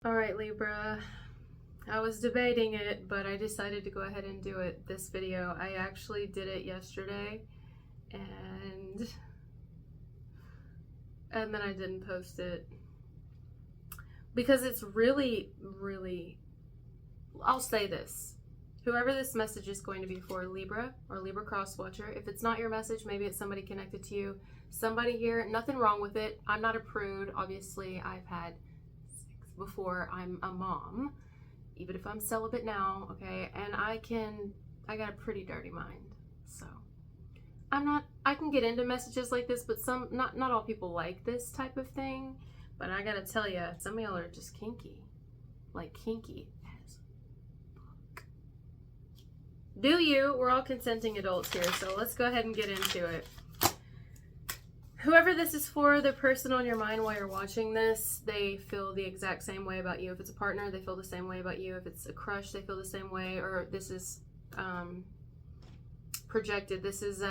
All right, Libra. I was debating it, but I decided to go ahead and do it this video. I actually did it yesterday, and then I didn't post it because it's really, I'll say this. Whoever this message is going to be for, Libra or Libra cross watcher, if it's not your message, maybe it's somebody connected to you. Somebody here, nothing wrong with it. I'm not a prude. Obviously, I've had sex before. I'm a mom, even if I'm celibate now, okay? And I got a pretty dirty mind. So I can get into messages like this, but not all people like this type of thing. But I gotta tell you, some of y'all are just kinky. Like kinky as fuck. Do you? We're all consenting adults here, so let's go ahead and get into it. Whoever this is for, the person on your mind while you're watching this, they feel the exact same way about you. If it's a partner, they feel the same way about you. If it's a crush, they feel the same way. Or this is projected. This is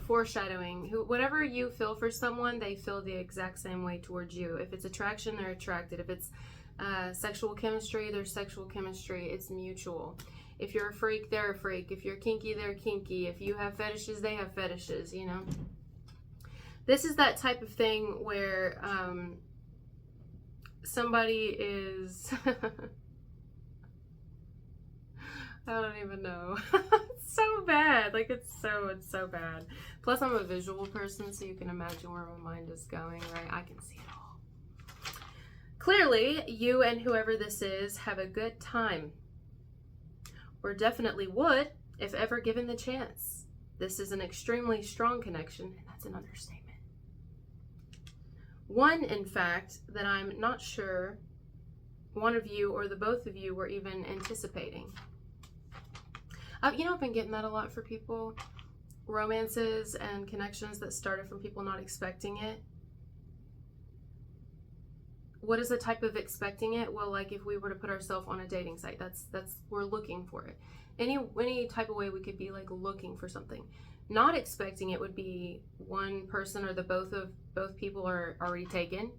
foreshadowing. Whatever you feel for someone, they feel the exact same way towards you. If it's attraction, they're attracted. If it's sexual chemistry, there's sexual chemistry. It's mutual. If you're a freak, they're a freak. If you're kinky, they're kinky. If you have fetishes, they have fetishes, you know. This is that type of thing where somebody is... I don't even know. It's so bad. Like, it's so bad. Plus, I'm a visual person, so you can imagine where my mind is going, right? I can see it all. Clearly, you and whoever this is have a good time. Or definitely would, if ever given the chance. This is an extremely strong connection, and that's an understatement. One, in fact, that I'm not sure one of you or the both of you were even anticipating. You know, I've been getting that a lot for people. Romances and connections that started from people not expecting it. What is the type of expecting it? Well, like if we were to put ourselves on a dating site, that's we're looking for it. Any type of way we could be like looking for something. Not expecting it would be one person or the both people are already taken.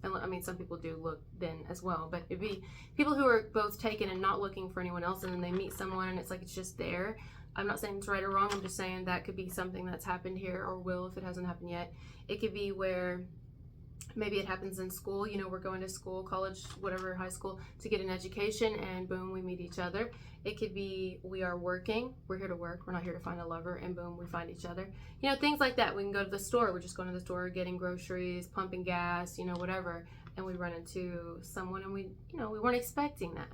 And I mean, some people do look then as well, but it'd be people who are both taken and not looking for anyone else, and then they meet someone and it's like it's just there. I'm not saying it's right or wrong. I'm just saying that could be something that's happened here or will if it hasn't happened yet. It could be where maybe it happens in school. You know, we're going to school, college, whatever, high school, to get an education, and boom, we meet each other. It could be we are working. We're here to work. We're not here to find a lover, and boom, we find each other. You know, things like that. We can go to the store. We're just going to the store, getting groceries, pumping gas, you know, whatever, and we run into someone, and we weren't expecting that.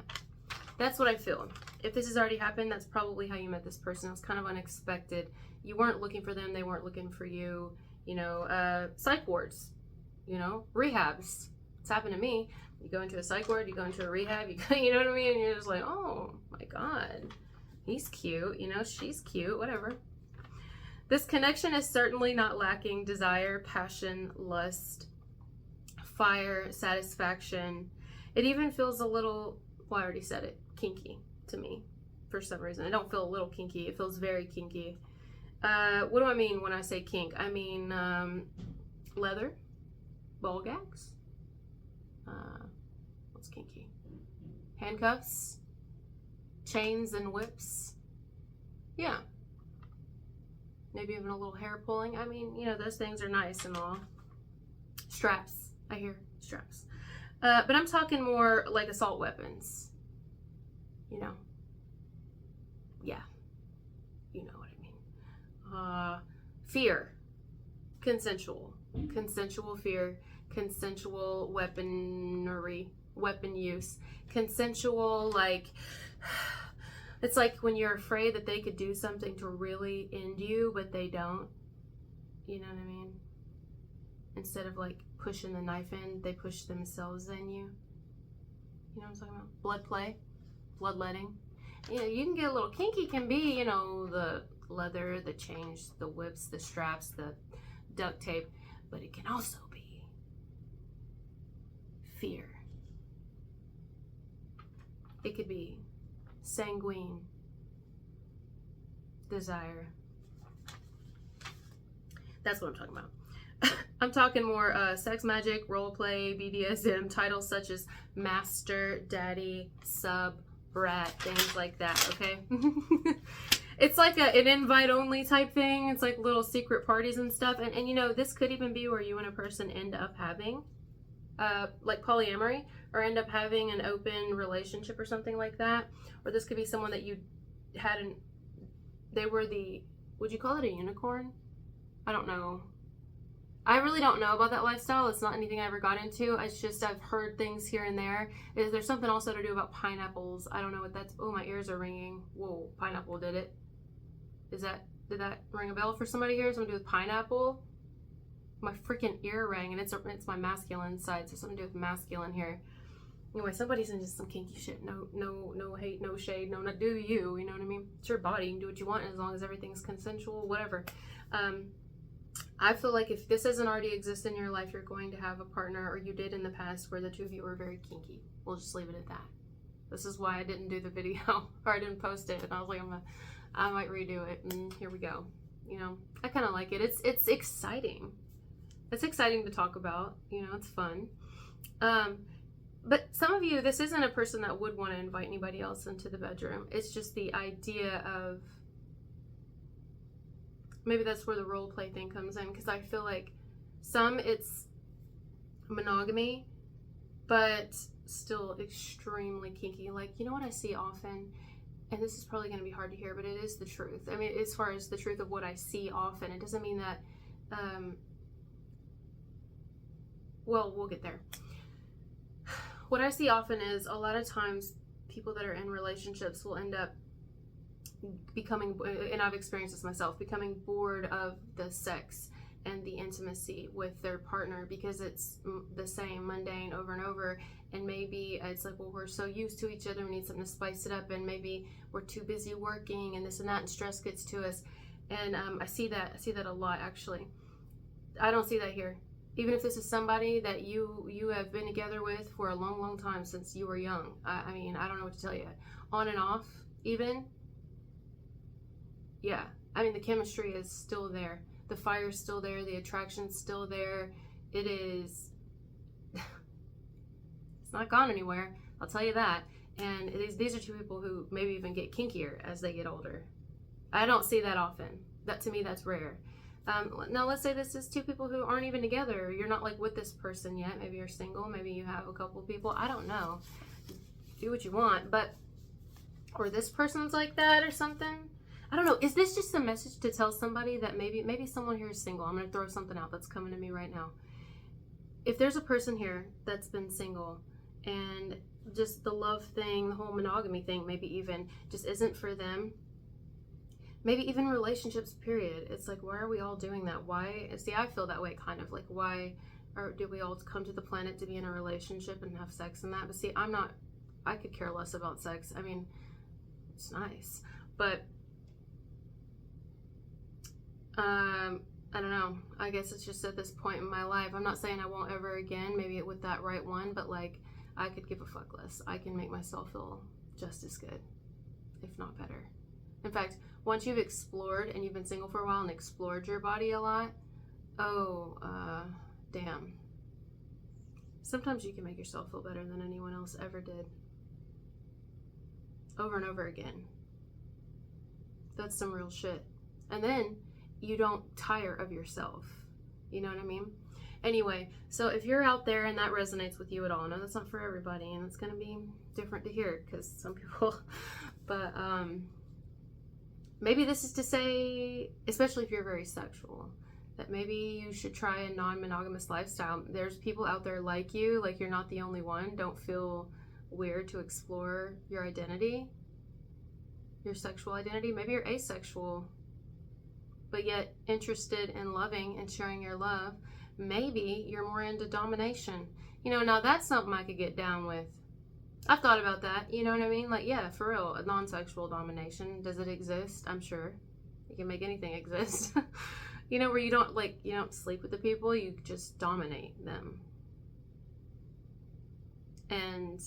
That's what I feel. If this has already happened, that's probably how you met this person. It was kind of unexpected. You weren't looking for them. They weren't looking for you. You know, psych wards. You know, rehabs. It's happened to me. You go into a psych ward, you go into a rehab, you know what I mean? And you're just like, oh my God, he's cute, you know, she's cute, whatever. This connection is certainly not lacking desire, passion, lust, fire, satisfaction. It even feels a little, well, I already said it, kinky to me for some reason. I don't feel a little kinky. It feels very kinky. What do I mean when I say kink? I mean leather. Ball gags. What's kinky? Handcuffs. Chains and whips. Yeah. Maybe even a little hair pulling. I mean, you know, those things are nice and all. Straps. I hear straps. But I'm talking more like assault weapons. You know. Yeah. You know what I mean. Fear. Consensual fear, consensual weaponry, weapon use, consensual, like, it's like when you're afraid that they could do something to really end you, but they don't, you know what I mean? Instead of like pushing the knife in, they push themselves in you. You know what I'm talking about? Blood play, bloodletting. You know, you can get a little kinky, can be, you know, the leather, the chains, the whips, the straps, the duct tape. But it can also be fear. It could be sanguine desire. That's what I'm talking about. I'm talking more sex magic, role play, BDSM, titles such as master, daddy, sub, brat, things like that, okay? It's like an invite only type thing. It's like little secret parties and stuff. And you know, this could even be where you and a person end up having like polyamory, or end up having an open relationship or something like that. Or this could be someone that you hadn't, they were the, would you call it a unicorn? I don't know. I really don't know about that lifestyle. It's not anything I ever got into. It's just I've heard things here and there. Is there something also to do about pineapples? I don't know what that's. Oh, my ears are ringing. Whoa, pineapple did it. Did that ring a bell for somebody here? Something to do with pineapple? My freaking ear rang, and it's my masculine side, so something to do with masculine here. Anyway, somebody's into some kinky shit. No hate, no shade, no, not do you. You know what I mean? It's your body. You can do what you want as long as everything's consensual, whatever. I feel like if this doesn't already exist in your life, you're going to have a partner, or you did in the past, where the two of you were very kinky. We'll just leave it at that. This is why I didn't do the video, or I didn't post it, and I was like, I might redo it, and here we go. You know, I kind of like it. It's exciting. It's exciting to talk about. You know, it's fun. But some of you, this isn't a person that would want to invite anybody else into the bedroom. It's just the idea of, maybe that's where the role play thing comes in, because I feel like some it's monogamy, but still extremely kinky. Like, you know what I see often, and this is probably going to be hard to hear, but it is the truth. I mean, as far as the truth of what I see often, it doesn't mean that, well, we'll get there. What I see often is a lot of times people that are in relationships will end up becoming, and I've experienced this myself, becoming bored of the sex and the intimacy with their partner, because it's the same mundane over and over. And maybe it's like, well, we're so used to each other, we need something to spice it up, and maybe we're too busy working and this and that, and stress gets to us. And I see that a lot, actually. I don't see that here. Even if this is somebody that you have been together with for a long time, since you were young. I mean, I don't know what to tell you. On and off, even. Yeah. I mean, the chemistry is still there. The fire's still there. The attraction's still there. It is... it's not gone anywhere. I'll tell you that. And these are two people who maybe even get kinkier as they get older. I don't see that often. That, to me, that's rare. Now let's say this is two people who aren't even together. You're not like with this person yet. Maybe you're single. Maybe you have a couple people. I don't know. Do what you want. But, or this person's like that or something. I don't know. Is this just a message to tell somebody that maybe someone here is single? I'm going to throw something out that's coming to me right now. If there's a person here that's been single, and just the love thing, the whole monogamy thing, maybe even just isn't for them. Maybe even relationships, period. It's like, why are we all doing that? Why? See, I feel that way, kind of like, why did we all come to the planet to be in a relationship and have sex and that? But see, I could care less about sex. I mean, it's nice, but I don't know. I guess it's just at this point in my life. I'm not saying I won't ever again, maybe with that right one, but like, I could give a fuck less. I can make myself feel just as good, if not better. In fact, once you've explored and you've been single for a while and explored your body a lot, damn. Sometimes you can make yourself feel better than anyone else ever did. Over and over again. That's some real shit. And then you don't tire of yourself. You know what I mean? Anyway, so if you're out there and that resonates with you at all, I know that's not for everybody, and it's going to be different to hear because some people, but maybe this is to say, especially if you're very sexual, that maybe you should try a non-monogamous lifestyle. There's people out there like you, like you're not the only one. Don't feel weird to explore your identity, your sexual identity. Maybe you're asexual, but yet interested in loving and sharing your love. Maybe you're more into domination. You know, now that's something I could get down with. I've thought about that, you know what I mean? Like, yeah, for real, a non-sexual domination. Does it exist? I'm sure. You can make anything exist. You know, where you don't sleep with the people, you just dominate them. And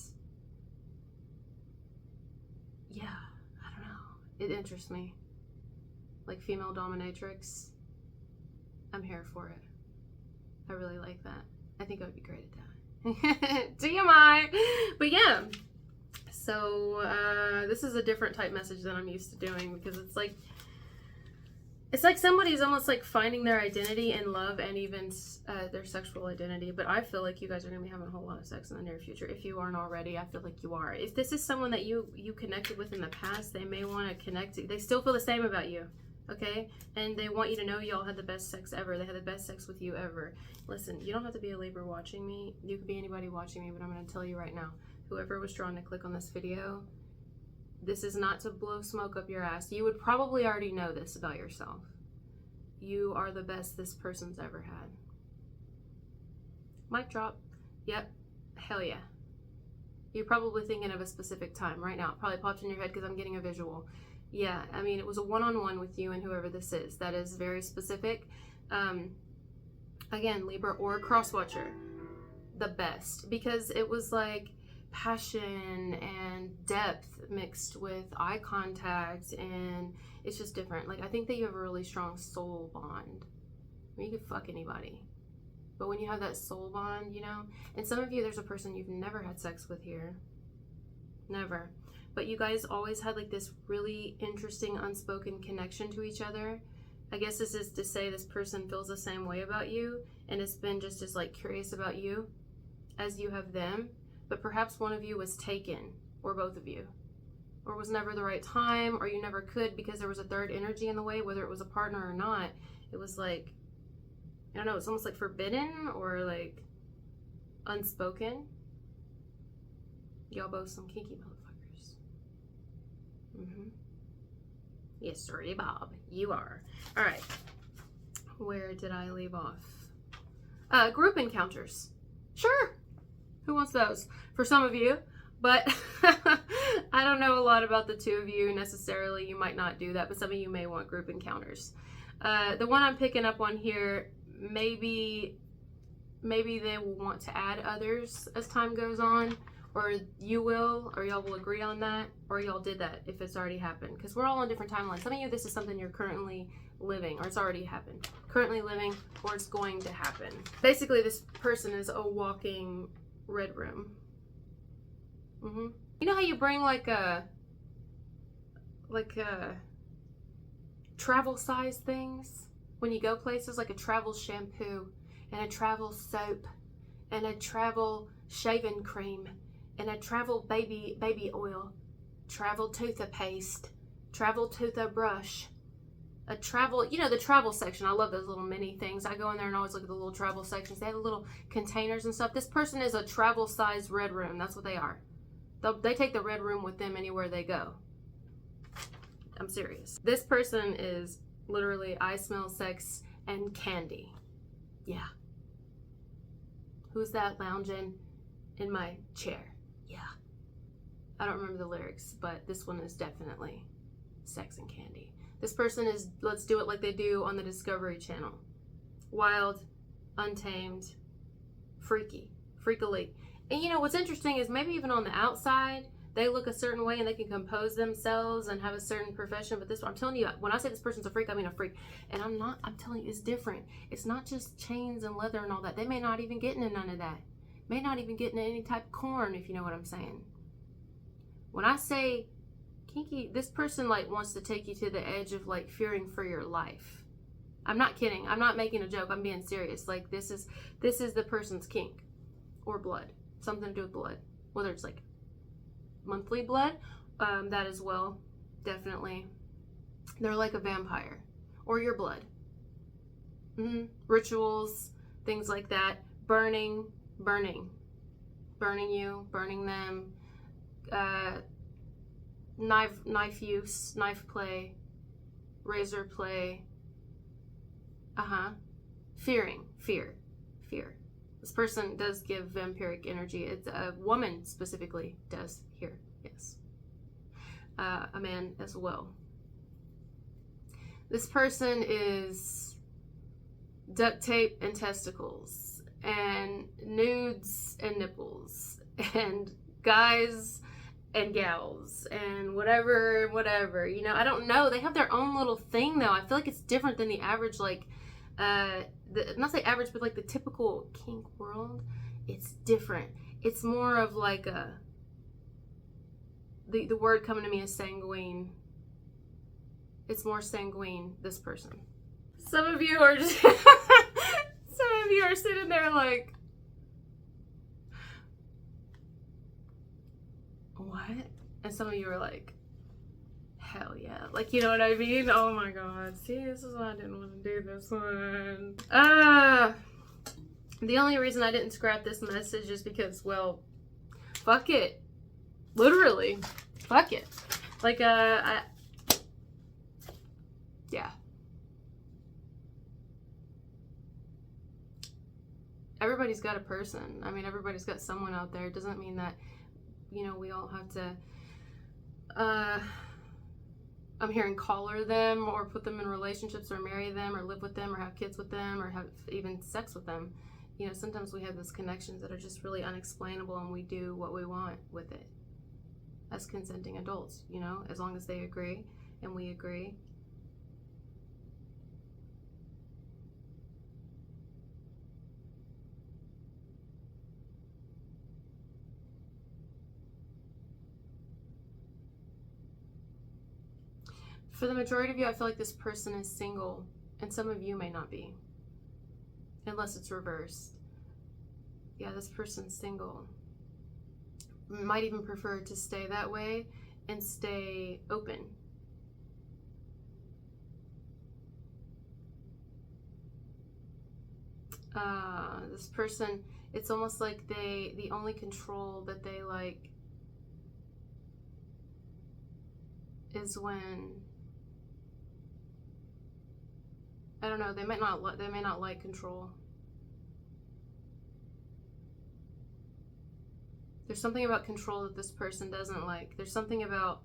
yeah, I don't know. It interests me. Like female dominatrix. I'm here for it. I really like that. I think I would be great at that. TMI. But yeah. So this is a different type message than I'm used to doing, because it's like somebody's almost like finding their identity in love and even their sexual identity. But I feel like you guys are going to be having a whole lot of sex in the near future. If you aren't already, I feel like you are. If this is someone that you connected with in the past, they may want to connect. They still feel the same about you, okay? And they want you to know y'all had the best sex ever. They had the best sex with you ever. Listen, you don't have to be a Libra watching me. You could be anybody watching me, but I'm going to tell you right now, whoever was drawn to click on this video, this is not to blow smoke up your ass. You would probably already know this about yourself. You are the best this person's ever had. Mic drop. Yep. Hell yeah. You're probably thinking of a specific time right now. It probably popped in your head because I'm getting a visual. Yeah, I mean, it was a one-on-one with you and whoever this is. That is very specific. Again, Libra or cross-watcher. The best. Because it was like passion and depth mixed with eye contact, and it's just different. Like, I think that you have a really strong soul bond. I mean, you could fuck anybody, but when you have that soul bond, you know, and some of you, there's a person you've never had sex with here, never, but you guys always had like this really interesting unspoken connection to each other. I guess this is to say this person feels the same way about you and has been just as like curious about you as you have them. But perhaps one of you was taken, or both of you, or was never the right time, or you never could because there was a third energy in the way, whether it was a partner or not. It was like, I don't know, it's almost like forbidden or like unspoken. Y'all both some kinky motherfuckers. Yes, sir, Bob. You are. All right. Where did I leave off? Group encounters. Sure. Who wants those? For some of you, but I don't know a lot about the two of you necessarily. You might not do that, but some of you may want group encounters. The one I'm picking up on here, maybe they will want to add others as time goes on, or you will, or y'all will agree on that, or y'all did that if it's already happened, because we're all on different timelines. Some of you, this is something you're currently living, or it's already happened. Currently living, or it's going to happen. Basically, this person is a walking red room. You know how you bring like a travel size things when you go places, like a travel shampoo and a travel soap and a travel shaving cream and a travel baby oil, travel toothpaste, travel toothbrush, a travel, you know, the travel section. I love those little mini things. I go in there and always look at the little travel sections. They have little containers and stuff. This person is a travel size red room. That's what they are. They take the red room with them anywhere they go. I'm serious. This person is literally, I smell sex and candy. Yeah. Who's that lounging in my chair? Yeah. I don't remember the lyrics, but this one is definitely sex and candy. This person is, let's do it like they do on the Discovery Channel. Wild, untamed, freaky, freakily. And you know, what's interesting is maybe even on the outside, they look a certain way and they can compose themselves and have a certain profession. But this one, I'm telling you, when I say this person's a freak, I mean a freak. And I'm telling you, it's different. It's not just chains and leather and all that. They may not even get into none of that. May not even get into any type of corn, if you know what I'm saying. When I say kinky, this person like wants to take you to the edge of like fearing for your life. I'm not kidding. I'm not making a joke. I'm being serious. Like this is the person's kink or blood. Something to do with blood. Whether it's like monthly blood, that as well, definitely. They're like a vampire, or your blood. Rituals, things like that. Burning you, burning them. Knife use, knife play, razor play. Fear. This person does give vampiric energy. It's a woman specifically does here, yes. A man as well. This person is duct tape and testicles and nudes and nipples and guys and gals and whatever. You know, I don't know. They have their own little thing though. I feel like it's different than the average like not say average, but like the typical kink world, it's different. It's more of like the word coming to me is sanguine. It's more sanguine, this person. Some of you are just, some of you are sitting there like, what? And some of you are like, hell yeah. Like, you know what I mean? Oh my God. See, this is why I didn't want to do this one. The only reason I didn't scrap this message is because, well, fuck it. Literally. Fuck it. Like, yeah. Everybody's got a person. I mean, everybody's got someone out there. It doesn't mean that, you know, we all have to, I'm hearing collar them or put them in relationships or marry them or live with them or have kids with them or have even sex with them. You know, sometimes we have those connections that are just really unexplainable and we do what we want with it as consenting adults, you know, as long as they agree and we agree. For the majority of you, I feel like this person is single, and some of you may not be, unless it's reversed. Yeah, this person's single. Might even prefer to stay that way and stay open. This person, it's almost like the only control that they like is when, I don't know, they may not like control. There's something about control that this person doesn't like. There's something about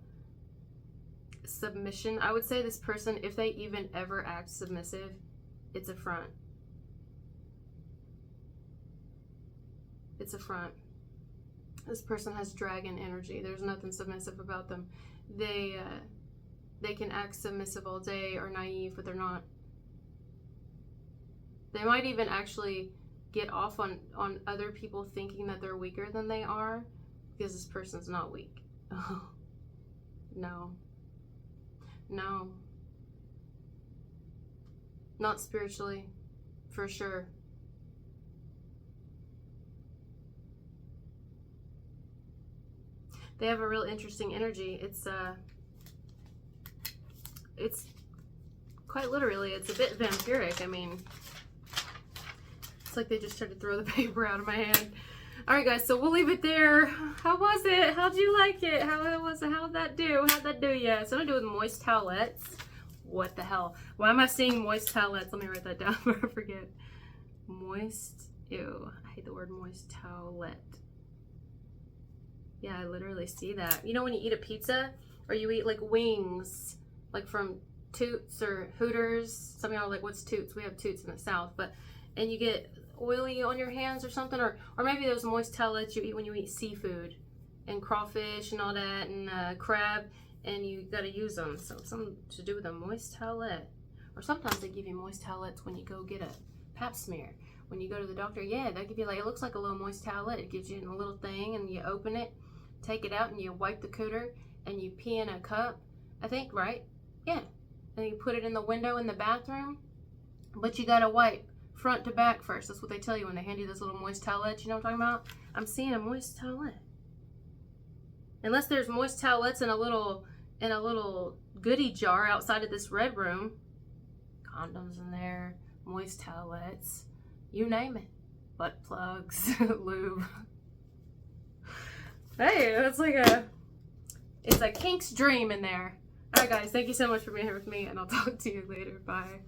submission. I would say this person, if they even ever act submissive, it's a front. It's a front. This person has dragon energy. There's nothing submissive about them. They can act submissive all day or naive, but they're not. They might even actually get off on other people thinking that they're weaker than they are because this person's not weak. Oh, no. No. Not spiritually, for sure. They have a real interesting energy. It's quite literally, it's a bit vampiric. I mean, it's like they just tried to throw the paper out of my hand. All right, guys, so we'll leave it there. How was it? How'd you like it? How was it? How'd that do? How'd that do ya? So I'm gonna do with moist towelettes. What the hell? Why am I seeing moist towelettes? Let me write that down before I forget. Moist, ew, I hate the word moist towelette. Yeah, I literally see that. You know when you eat a pizza or you eat like wings, like from Toots or Hooters, some of y'all are like, what's Toots? We have Toots in the South, but, and you get oily on your hands or something, or maybe those moist towelettes you eat when you eat seafood and crawfish and all that and crab, and you gotta use them. So something to do with a moist towelette. Or sometimes they give you moist towelettes when you go get a pap smear. When you go to the doctor, yeah, they give you like, it looks like a little moist towelette. It gives you a little thing and you open it, take it out and you wipe the cooter and you pee in a cup, I think, right? Yeah. And you put it in the window in the bathroom, but you gotta wipe front to back first. That's what they tell you when they hand you this little moist towelette. You know what I'm talking about? I'm seeing a moist towelette. Unless there's moist towelettes in a little goodie jar outside of this red room. Condoms in there, moist towelettes, you name it. Butt plugs, lube. Hey, that's like it's a kink's dream in there. Alright guys, thank you so much for being here with me, and I'll talk to you later. Bye.